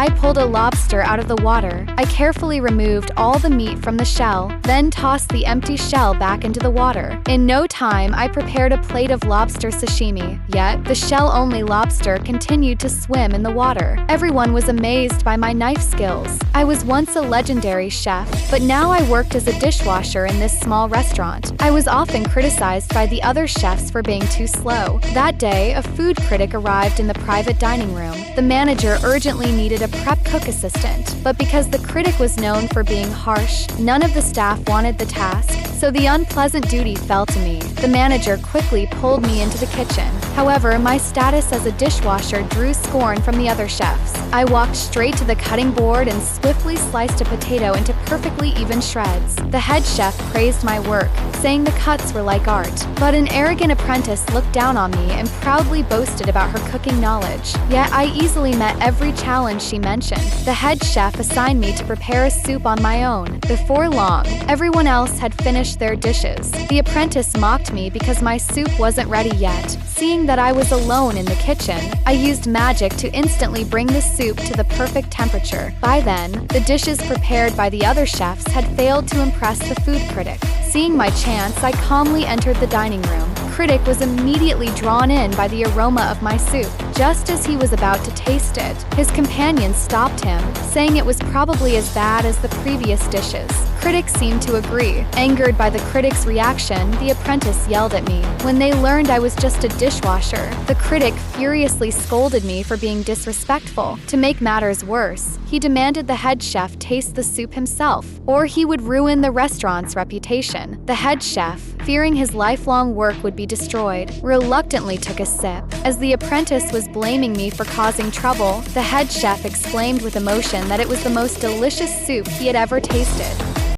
I pulled a lobster out of the water. I carefully removed all the meat from the shell, then tossed the empty shell back into the water. In no time, I prepared a plate of lobster sashimi, yet the shell-only lobster continued to swim in the water. Everyone was amazed by my knife skills. I was once a legendary chef, but now I worked as a dishwasher in this small restaurant. I was often criticized by the other chefs for being too slow. That day, a food critic arrived in the private dining room. The manager urgently needed a prep cook assistant, but because the critic was known for being harsh, none of the staff wanted the task, so the unpleasant duty fell to me. The manager quickly pulled me into the kitchen. However, my status as a dishwasher drew scorn from the other chefs. I walked straight to the cutting board and swiftly sliced a potato into perfectly even shreds. The head chef praised my work, saying the cuts were like art. But an arrogant apprentice looked down on me and proudly boasted about her cooking knowledge. Yet I easily met every challenge she mentioned. The head chef assigned me to prepare a soup on my own. Before long, everyone else had finished their dishes. The apprentice mocked me because my soup wasn't ready yet. Seeing that I was alone in the kitchen, I used magic to instantly bring the soup to the perfect temperature. By then, the dishes prepared by the other chefs had failed to impress the food critic. Seeing my chance, I calmly entered the dining room. Critic was immediately drawn in by the aroma of my soup. Just as he was about to taste it, his companion stopped him, saying it was probably as bad as the previous dishes. Critic seemed to agree. Angered by the critic's reaction, the apprentice yelled at me. When they learned I was just a dishwasher, the critic furiously scolded me for being disrespectful. To make matters worse, he demanded the head chef taste the soup himself, or he would ruin the restaurant's reputation. The head chef, fearing his lifelong work would be destroyed, reluctantly took a sip. As the apprentice was blaming me for causing trouble, the head chef exclaimed with emotion that it was the most delicious soup he had ever tasted.